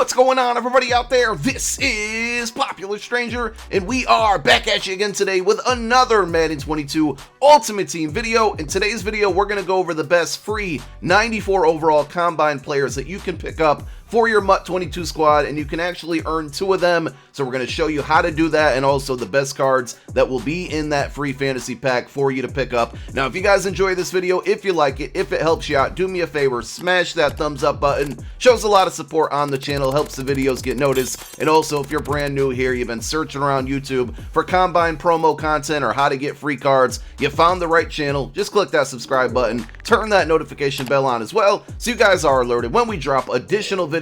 What's going on, everybody out there? This is Popular Stranger, and we are back at you again today with another Madden 22 Ultimate Team video. In today's video, we're going to go over the best free 94 overall Combine players that you can pick up for your MUT 22 squad, and you can actually earn 2 of them. So we're going to show you how to do that, and also the best cards that will be in that free fantasy pack for you to pick up. Now, if you guys enjoy this video, if you like it, if it helps you out, do me a favor, smash that thumbs up button. Shows a lot of support on the channel, helps the videos get noticed. And also, if you're brand new here, you've been searching around YouTube for Combine promo content or how to get free cards, you found the right channel. Just click that subscribe button, turn that notification bell on as well, so you guys are alerted when we drop additional videos.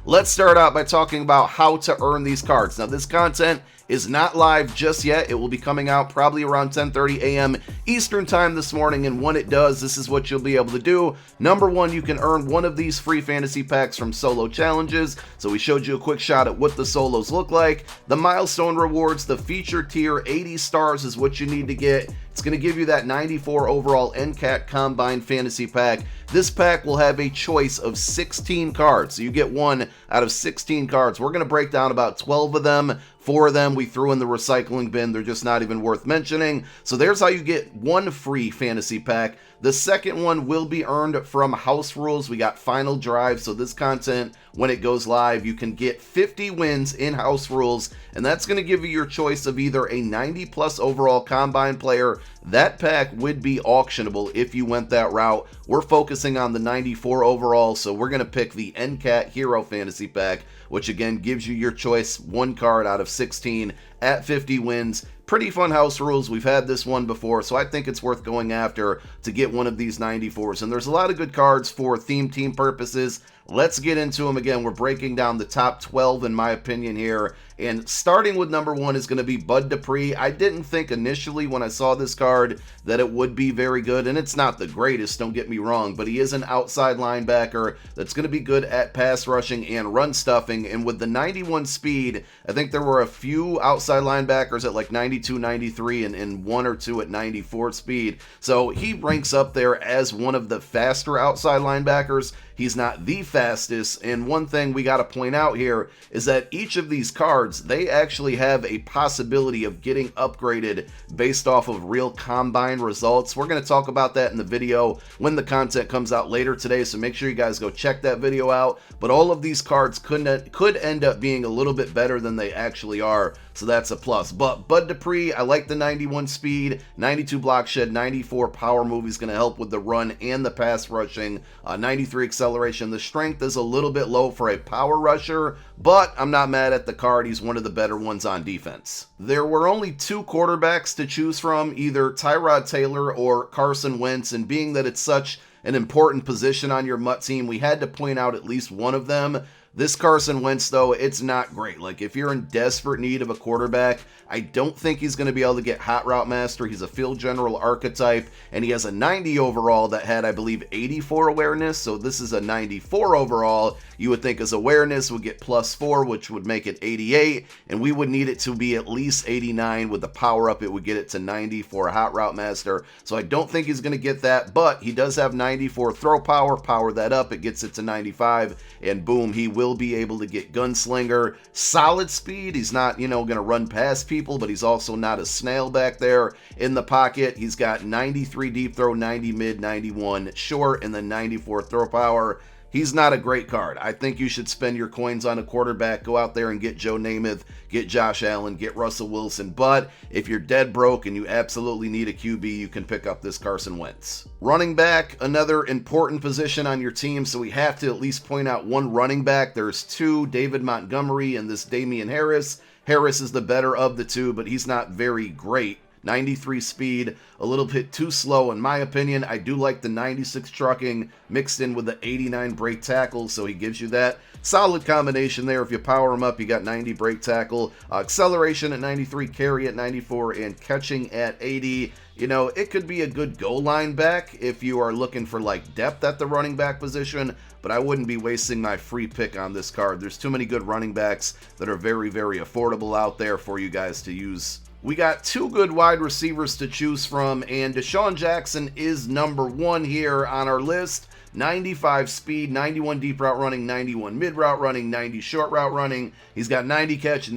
Let's start out by talking about how to earn these cards. Now, this content is not live just yet. It will be coming out probably around 10:30 a.m. Eastern time this morning, and when it does, this is what you'll be able to do. Number one, you can earn one of these free fantasy packs from solo challenges. So we showed you a quick shot at what the solos look like. The milestone rewards, the feature tier, 80 stars is what you need to get. It's going to give you that 94 overall acct Combine fantasy pack. This pack will have a choice of 16 cards, so you get one out of 16 cards. We're going to break down about 12 of them. 4 of them we threw in the recycling bin. They're just not even worth mentioning. So there's how you get one free fantasy pack. The second one will be earned from house rules. We got final drive, so this content, when it goes live, you can get 50 wins in house rules, and that's going to give you your choice of either a 90 plus overall Combine player. That pack would be auctionable if you went that route. We're focusing on the 94 overall, so we're going to pick the acct Hero Fantasy Pack, which again gives you your choice, one card out of 16 at 50 wins. Pretty fun house rules. We've had this one before, so I think it's worth going after to get one of these 94s. And there's a lot of good cards for theme team purposes. Let's get into them. Again, we're breaking down the top 12 in my opinion here. And starting with number 1 is going to be Bud Dupree. I didn't think initially when I saw this card that it would be very good, and it's not the greatest, don't get me wrong, but he is an outside linebacker that's going to be good at pass rushing and run stuffing. And with the 91 speed, I think there were a few outside linebackers at like 92, 93, and 1 or 2 at 94 speed. So he ranks up there as one of the faster outside linebackers. He's not the fastest, and one thing we got to point out here is that each of these cards, they actually have a possibility of getting upgraded based off of real Combine results. We're going to talk about that in the video when the content comes out later today, so make sure you guys go check that video out. But all of these cards could end up being a little bit better than they actually are, so that's a plus. But Bud Dupree, I like the 91 speed, 92 block shed, 94 power move. He's going to help with the run and the pass rushing, 93 acceleration. The strength is a little bit low for a power rusher, but I'm not mad at the card. He's one of the better ones on defense. There were only 2 quarterbacks to choose from, either Tyrod Taylor or Carson Wentz, and being that it's such an important position on your MUT team, we had to point out at least one of them. This Carson Wentz, though, it's not great. Like, if you're in desperate need of a quarterback, I don't think he's going to be able to get Hot Route Master. He's a field general archetype, and he has a 90 overall that had, I believe, 84 awareness. So this is a 94 overall. You would think his awareness would get +4, which would make it 88, and we would need it to be at least 89. With the power up, it would get it to 90 for a Hot Route Master. So I don't think he's going to get that, but he does have 94 throw power. Power that up, it gets it to 95, and boom, he will be able to get Gunslinger. Solid speed. He's not, going to run past people, but he's also not a snail back there in the pocket. He's got 93 deep throw, 90 mid, 91 short, and then 94 throw power. He's not a great card. I think you should spend your coins on a quarterback. Go out there and get Joe Namath, get Josh Allen, get Russell Wilson. But if you're dead broke and you absolutely need a QB, you can pick up this Carson Wentz. Running back, another important position on your team, so we have to at least point out one running back. There's 2, David Montgomery and this Damien Harris. Harris is the better of the 2, but he's not very great. 93 speed, a little bit too slow in my opinion. I do like the 96 trucking mixed in with the 89 break tackle, so he gives you that solid combination there. If you power him up, you got 90 break tackle, acceleration at 93, carry at 94, and catching at 80. It could be a good goal line back if you are looking for like depth at the running back position, but I wouldn't be wasting my free pick on this card. There's too many good running backs that are very, very affordable out there for you guys to use. We got 2 good wide receivers to choose from, and Deshaun Jackson is number 1 here on our list. 95 speed, 91 deep route running, 91 mid route running, 90 short route running. He's got 90 catch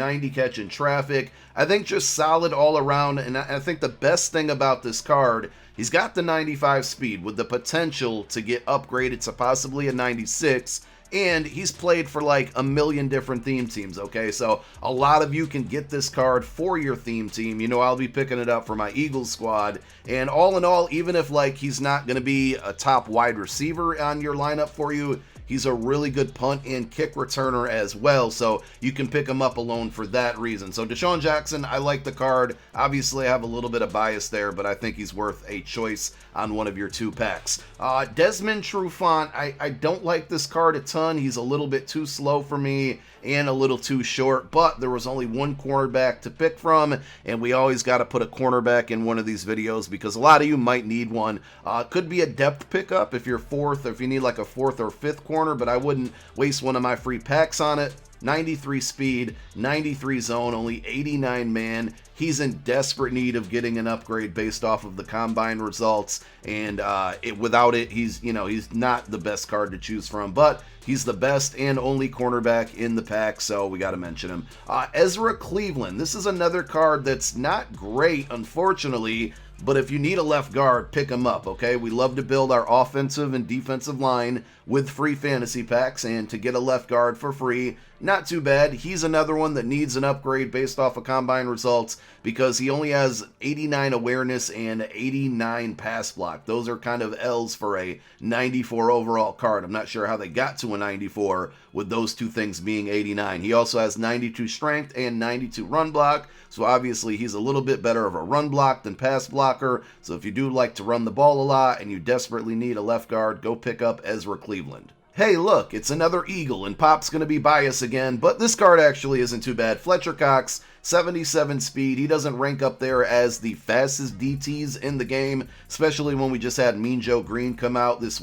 in traffic. I think just solid all around, and I think the best thing about this card, he's got the 95 speed with the potential to get upgraded to possibly a 96, and he's played for like a million different theme teams, okay? So a lot of you can get this card for your theme team. You know, I'll be picking it up for my Eagles squad, and all in all, even if like he's not going to be a top wide receiver on your lineup for you, he's a really good punt and kick returner as well, so you can pick him up alone for that reason. So Deshaun Jackson, I like the card. Obviously, I have a little bit of bias there, but I think he's worth a choice on one of your 2 packs. Desmond Trufant, I don't like this card a ton. He's a little bit too slow for me and a little too short, but there was only one cornerback to pick from, and we always got to put a cornerback in one of these videos because a lot of you might need one. Could be a depth pickup if you're 4th, or if you need like a 4th or 5th corner, but I wouldn't waste one of my free packs on it. 93 speed, 93 zone, only 89 man. He's in desperate need of getting an upgrade based off of the combine results, and without it, he's not the best card to choose from, but he's the best and only cornerback in the pack, so we got to mention him. Ezra Cleveland, this is another card that's not great, unfortunately, but if you need a left guard, pick him up, okay? We love to build our offensive and defensive line with free fantasy packs, and to get a left guard for free, not too bad. He's another one that needs an upgrade based off of combine results because he only has 89 awareness and 89 pass block. Those are kind of L's for a 94 overall card. I'm not sure how they got to a 94 with those 2 things being 89. He also has 92 strength and 92 run block, so obviously he's a little bit better of a run block than pass blocker. So if you do like to run the ball a lot and you desperately need a left guard, go pick up Ezra Cleveland. Hey, look, it's another Eagle, and Pop's going to be biased again, but this card actually isn't too bad. Fletcher Cox, 77 speed. He doesn't rank up there as the fastest DTs in the game, especially when we just had Mean Joe Green come out this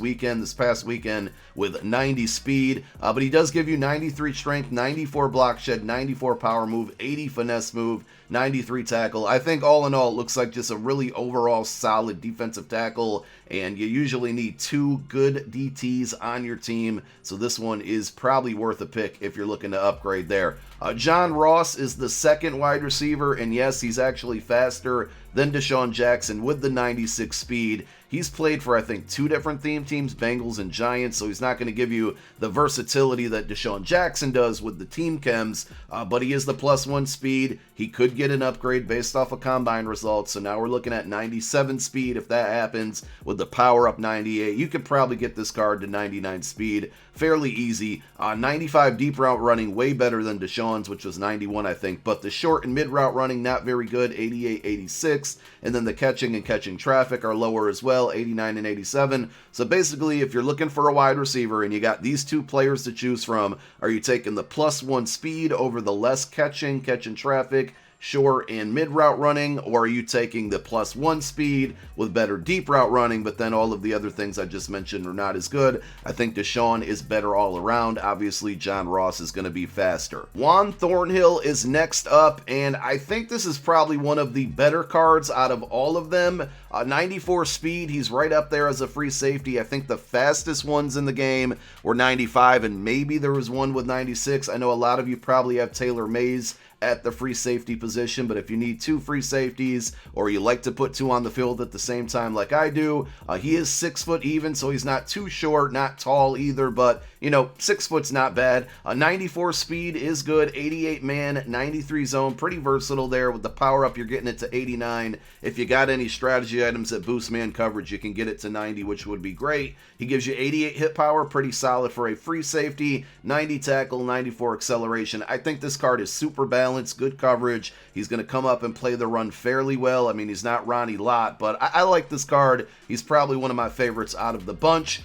past weekend, with 90 speed. But he does give you 93 strength, 94 block shed, 94 power move, 80 finesse move, 93 tackle. I think all in all, it looks like just a really overall solid defensive tackle, and you usually need 2 good DTs on your team, so this one is probably worth a pick if you're looking to upgrade there. John Ross is the 2nd wide receiver, and yes, he's actually faster than Deshaun Jackson with the 96 speed. He's played for, I think, 2 different theme teams, Bengals and Giants, so he's not going to give you the versatility that Deshaun Jackson does with the team chems, but he is the +1 speed. He could get an upgrade based off of combine results, so now we're looking at 97 speed if that happens with the power up 98. You could probably get this card to 99 speed fairly easy. 95 deep route running, way better than Deshaun's, which was 91, I think, but the short and mid route running, not very good, 88, 86, and then the catching and catching traffic are lower as well, 89 and 87. So basically, if you're looking for a wide receiver and you got these 2 players to choose from, are you taking the +1 speed over the less catching traffic, short and mid route running, or are you taking the +1 speed with better deep route running, but then all of the other things I just mentioned are not as good? I think Deshaun is better all around. Obviously, John Ross is going to be faster. Juan Thornhill is next up, and I think this is probably one of the better cards out of all of them. 94 speed, he's right up there as a free safety. I think the fastest ones in the game were 95, and maybe there was one with 96. I know a lot of you probably have Taylor Mays at the free safety position, but if you need 2 free safeties, or you like to put 2 on the field at the same time like I do, he is 6 foot even, so he's not too short, not tall either, but 6 foot's not bad. 94 speed is good, 88 man, 93 zone, pretty versatile there. With the power up, you're getting it to 89. If you got any strategy items that boost man coverage, you can get it to 90, which would be great. He gives you 88 hit power, pretty solid for a free safety, 90 tackle, 94 acceleration. I think this card is super balanced, good coverage. He's going to come up and play the run fairly well. I mean, he's not Ronnie Lott, but I like this card. He's probably one of my favorites out of the bunch.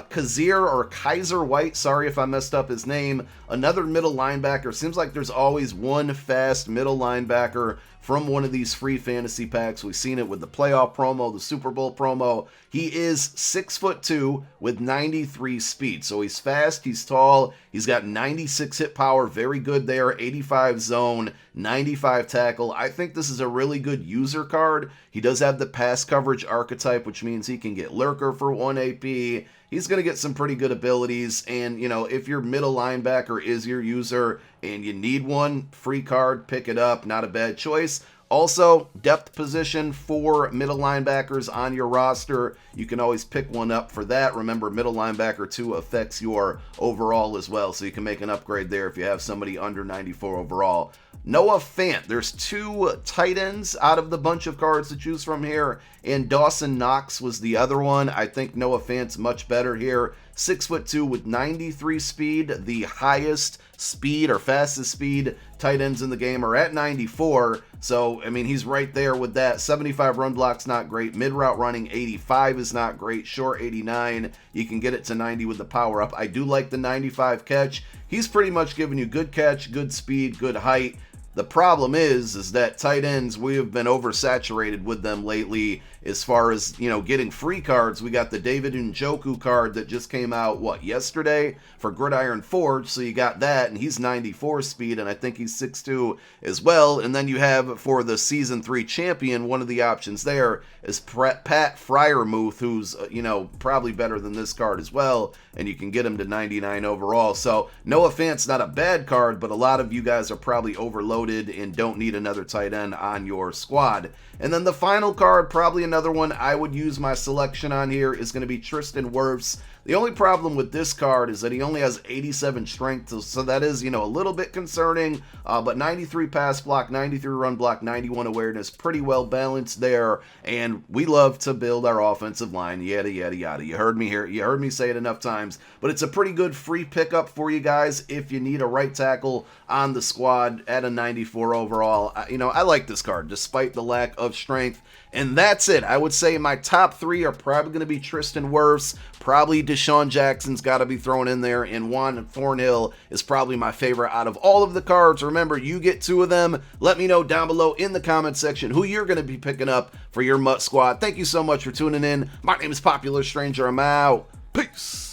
Kaser White, sorry if I messed up his name, another middle linebacker. Seems like there's always one fast middle linebacker from one of these free fantasy packs. We've seen it with the playoff promo, the Super Bowl promo. He is 6'2" with 93 speed. So he's fast, he's tall, he's got 96 hit power, very good there, 85 zone, 95 tackle. I think this is a really good user card. He does have the pass coverage archetype, which means he can get lurker for 1 AP. he's going to get some pretty good abilities. And, you know, if your middle linebacker is your user and you need one, free card, pick it up. Not a bad choice. Also, depth position for middle linebackers on your roster. You can always pick one up for that. Remember, middle linebacker 2 affects your overall as well, so you can make an upgrade there if you have somebody under 94 overall. Noah Fant. There's 2 tight ends out of the bunch of cards to choose from here, and Dawson Knox was the other one. I think Noah Fant's much better here. 6'2" with 93 speed. The highest speed or fastest speed tight ends in the game are at 94. So, I mean, he's right there with that. 75 run block's not great. Mid route running 85 is not great. Short 89. You can get it to 90 with the power up. I do like the 95 catch. He's pretty much giving you good catch, good speed, good height. The problem is that tight ends, we have been oversaturated with them lately as far as, you know, getting free cards. We got the David Njoku card that just came out, yesterday for Gridiron Forge, so you got that, and he's 94 speed, and I think he's 6'2 as well. And then you have, for the Season 3 champion, one of the options there is Pat Freiermuth, who's, you know, probably better than this card as well, and you can get him to 99 overall. So, Noah Fant's not a bad card, but a lot of you guys are probably overloaded and don't need another tight end on your squad. And then the final card, probably another one I would use my selection on here, is going to be Tristan Wurtz. The only problem with this card is that he only has 87 strength, so that is, you know, a little bit concerning, but 93 pass block, 93 run block, 91 awareness, pretty well balanced there, and we love to build our offensive line, yada, yada, yada. You heard me here, you heard me say it enough times, but it's a pretty good free pickup for you guys if you need a right tackle on the squad at a 94 overall. You know, I like this card, despite the lack of strength. And that's it. I would say my top 3 are probably going to be Tristan Wurtz, probably Deshaun Jackson's got to be thrown in there, and Juan Thornhill is probably my favorite out of all of the cards. Remember, you get 2 of them. Let me know down below in the comment section who you're going to be picking up for your MUT squad. Thank you so much for tuning in. My name is Popular Stranger. I'm out. Peace.